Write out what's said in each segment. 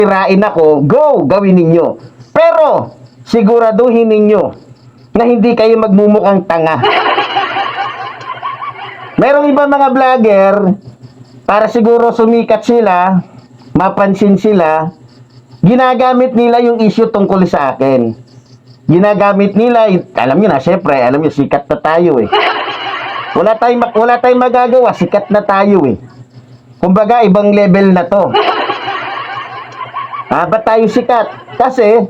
tirain ako, go, gawin ninyo. Pero, siguraduhin ninyo na hindi kayo magmumukhang tanga. Merong iba mga vlogger, para siguro sumikat sila, mapansin sila, ginagamit nila yung issue tungkol sa akin. Ginagamit nila, alam nyo na, syempre, alam nyo, sikat na tayo eh. Wala tayong magagawa, sikat na tayo eh. Kumbaga, ibang level na to. Ba't tayo sikat? Kasi,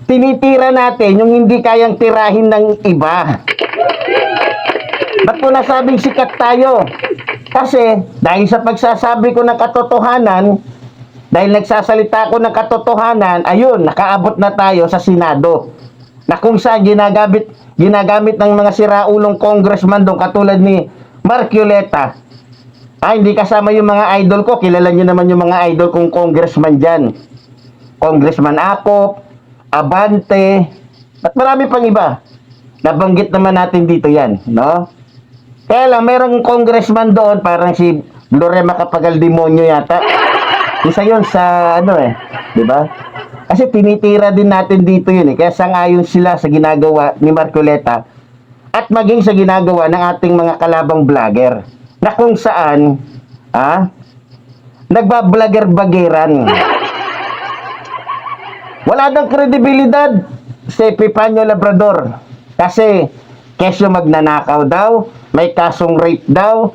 tinitira natin yung hindi kayang tirahin ng iba. Ba't ko nasabing sikat tayo? Kasi, dahil sa pagsasabi ko ng katotohanan, dahil nagsasalita ko ng katotohanan, ayun, nakaabot na tayo sa Senado. Na kung saan ginagamit ng mga siraulong congressman doon, katulad ni Marcoleta. Hindi kasama yung mga idol ko. Kilala nyo naman yung mga idol kong congressman dyan. Congressman Acop, Abante, at marami pang iba. Nabanggit naman natin dito yan, no? Kaya lang, merong congressman doon, parang si Lorema Capagal Demonyo yata. Isa yun sa, di ba? Kasi tinitira din natin dito yun eh. Kaya sangayon sila sa ginagawa ni Marcoleta at maging sa ginagawa ng ating mga kalabang vlogger na kung saan, nagbablogger-bageran. Wala nang kredibilidad si Epifanio Labrador. Kasi, kesyo magnanakaw daw, may kasong rape daw,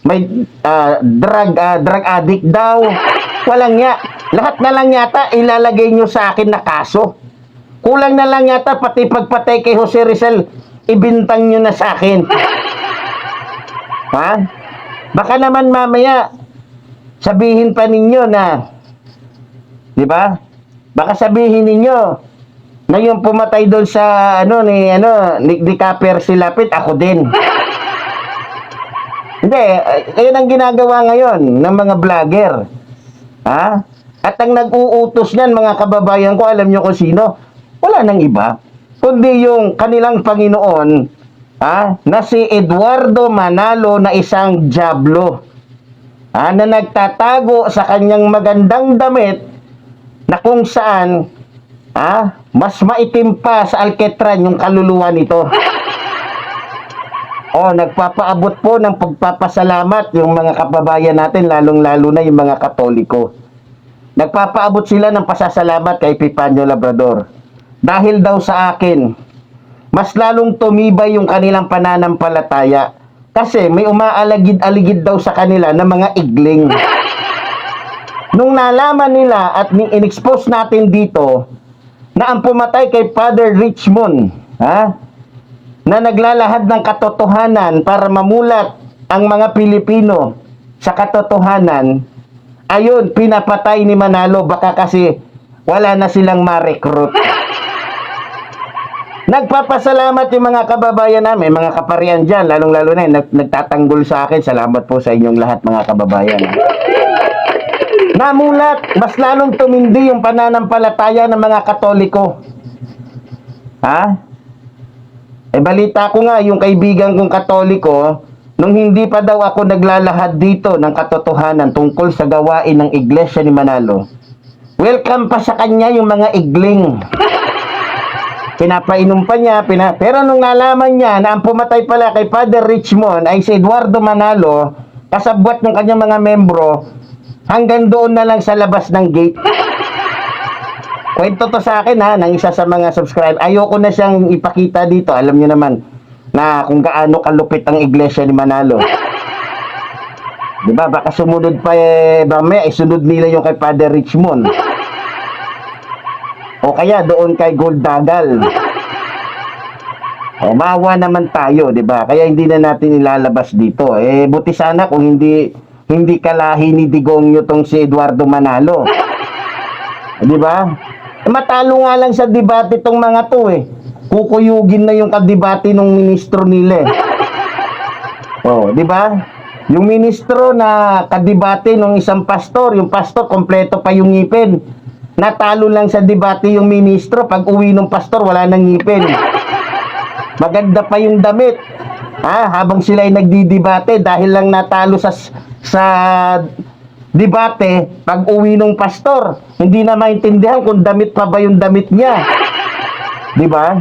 may drug addict daw. Walang nga. Lahat na lang yata ilalagay nyo sa akin na kaso. Kulang na lang yata pati pagpatay kay Jose Rizal, ibintang nyo na sa akin. Baka naman mamaya sabihin pa ninyo na, di ba? Baka sabihin ninyo na yung pumatay doon sa ni Caper Silapit, ako din. Hindi, ayun ang ginagawa ngayon ng mga vlogger. At ang nag-uutos niyan, mga kababayan ko, alam nyo kung sino? Wala nang iba, kundi yung kanilang Panginoon, na si Eduardo Manalo na isang diablo, na nagtatago sa kanyang magandang damit na kung saan, mas maitim pa sa alketran yung kaluluwa nito. Nagpapaabot po ng pagpapasalamat yung mga kababayan natin, lalong-lalo na yung mga Katoliko. Nagpapaabot sila ng pasasalamat kay Epifanio Labrador. Dahil daw sa akin, mas lalong tumibay yung kanilang pananampalataya. Kasi may umaaligid-aligid daw sa kanila ng mga igling. Nung nalaman nila at in-expose natin dito na ang pumatay kay Father Richmond, na naglalahad ng katotohanan para mamulat ang mga Pilipino sa katotohanan, ayun, pinapatay ni Manalo, baka kasi wala na silang ma-recruit. Nagpapasalamat yung mga kababayan namin, mga kaparian dyan, lalong-lalo na nagtatanggol sa akin. Salamat po sa inyong lahat, mga kababayan. Namulat, mas lalong tumindi yung pananampalataya ng mga Katoliko. Balita ko nga, yung kaibigan kong Katoliko, nung hindi pa daw ako naglalahad dito ng katotohanan tungkol sa gawain ng Iglesia ni Manalo, welcome pa sa kanya yung mga igling. Pinapainom pa niya, pero nung nalaman niya na ang pumatay pala kay Father Richmond ay si Eduardo Manalo, kasabwat ng kanyang mga membro, hanggang doon na lang sa labas ng gate. Kwento to sa akin ng isa sa mga subscribe. Ayoko na siyang ipakita dito. Alam niyo naman na kung gaano kalupit ang Iglesia ni Manalo. Diba? Baka sumunod pa may isunod nila yung kay Father Richmond. O kaya doon kay Goldagal. Maawa naman tayo, diba? Kaya hindi na natin ilalabas dito. Buti sana kung hindi kalahi ni Digongyo tong si Eduardo Manalo. Diba? Matalo nga lang sa debate tong mga to Kukuyugin na yung kadebate ng ministro nila di ba? Yung ministro na kadebate ng isang pastor, yung pastor kompleto pa yung ngipin. Natalo lang sa debate yung ministro, pag uwi ng pastor wala nang ngipin. Maganda pa yung damit. Habang sila ay nagdidebate dahil lang natalo sa debate pag uwi ng pastor. Hindi na maintindihan kung damit pa ba yung damit niya. Di ba?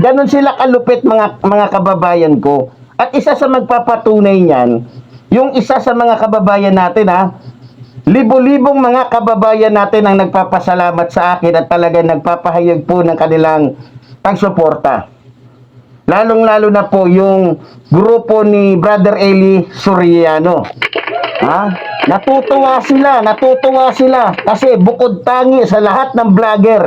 Ganon sila kalupit mga kababayan ko. At isa sa magpapatunay niyan, yung isa sa mga kababayan natin libo-libong mga kababayan natin ang nagpapasalamat sa akin at talagang nagpapahayag po ng kanilang pagsuporta. Lalong-lalo na po yung grupo ni Brother Eli Soriano. Natutuwa sila kasi bukod tangi sa lahat ng vlogger.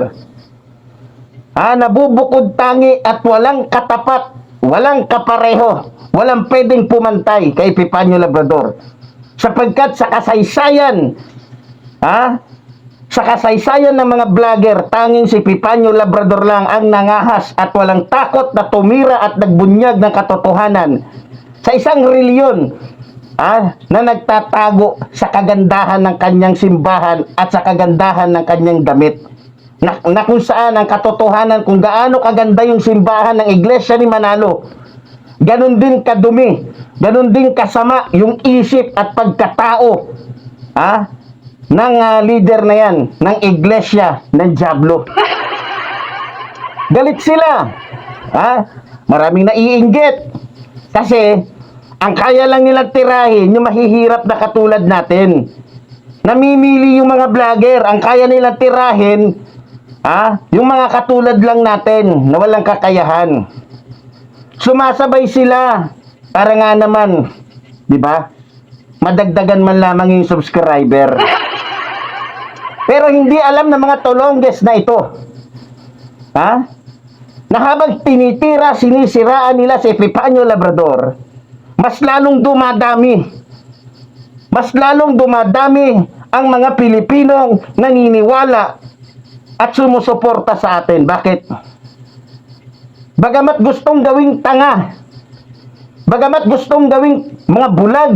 Nabubukod tangi at walang katapat, walang kapareho, walang pwedeng pumantay kay Epifanio Labrador. Sapagkat sa kasaysayan, sa kasaysayan ng mga vlogger, tanging si Epifanio Labrador lang ang nangahas at walang takot na tumira at nagbunyag ng katotohanan sa isang reliyon na nagtatago sa kagandahan ng kanyang simbahan at sa kagandahan ng kanyang damit. Na kung saan ang katotohanan kung gaano kaganda yung simbahan ng Iglesia ni Manalo, ganun din kadumi, ganun din kasama yung isip at pagkatao ng leader na yan, ng Iglesia ng Diablo. Galit sila. Maraming naiinggit. Kasi, ang kaya lang nilang tirahin, yung mahihirap na katulad natin. Namimili yung mga vlogger. Ang kaya nilang tirahin, yung mga katulad lang natin, na walang kakayahan. Sumasabay sila. Para nga naman, di ba? Madagdagan man lamang yung subscriber. Pero hindi alam ng mga tolongges na ito. Na habang tinitira, sinisiraan nila si Epifanio Labrador, mas lalong dumadami. Mas lalong dumadami ang mga Pilipinong naniniwala at sumusuporta sa atin. Bakit? Bagamat gustong gawing tanga, bagamat gustong gawing mga bulag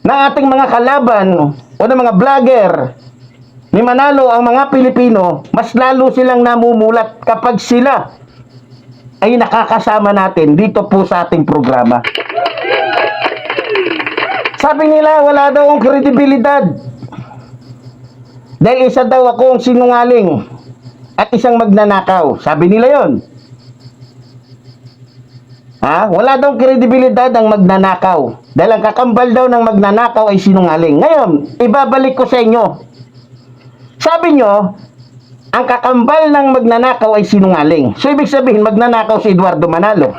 ng ating mga kalaban o ng mga vlogger ni Manalo ang mga Pilipino, mas lalo silang namumulat kapag sila ay nakakasama natin dito po sa ating programa. Sabi nila, wala daw akong kredibilidad dahil isa daw akong sinungaling at isang magnanakaw. Sabi nila yon. Wala daw kredibilidad ang magnanakaw dahil ang kakambal daw ng magnanakaw ay sinungaling. Ngayon, ibabalik ko sa inyo. Sabi nyo, ang kakambal ng magnanakaw ay sinungaling. So, ibig sabihin, magnanakaw si Eduardo Manalo.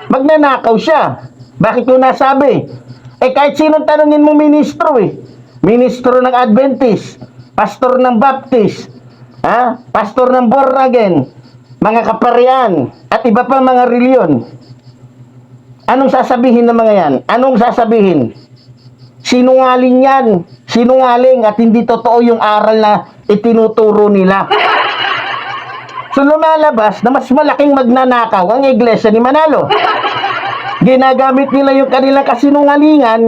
Magnanakaw siya. Bakit ko nasabi? Kahit sinong tanungin mo ministro Ministro ng Adventist, pastor ng Baptist, pastor ng Born Again, mga kaparian, at iba pang mga reliyon. Anong sasabihin ng mga yan? Anong sasabihin? Sinungaling yan. Sinungaling at hindi totoo yung aral na itinuturo nila. So lumalabas na mas malaking magnanakaw ang Iglesia ni Manalo. Ginagamit nila yung kanilang kasinungalingan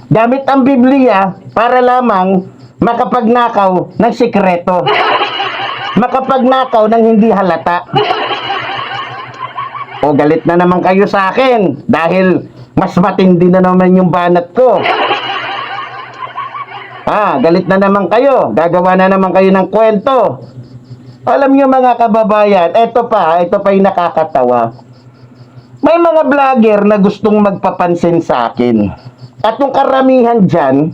gamit ang Biblia para lamang makapagnakaw ng sikreto. Makapagnakaw ng hindi halata. O galit na naman kayo sa akin dahil mas matindi na naman yung banat ko. Galit na naman kayo. Gagawa na naman kayo ng kwento. Alam nyo mga kababayan, ito pa yung nakakatawa. May mga vlogger na gustong magpapansin sa akin. At yung karamihan dyan,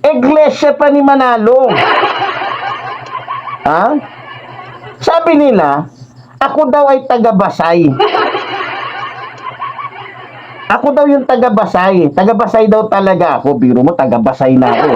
Iglesia pa ni Manalo. Sabi nila, ako daw ay taga-Basay. Ako daw yung taga-Basay. Taga-Basay daw talaga ako. Biro mo, taga-Basay na ako.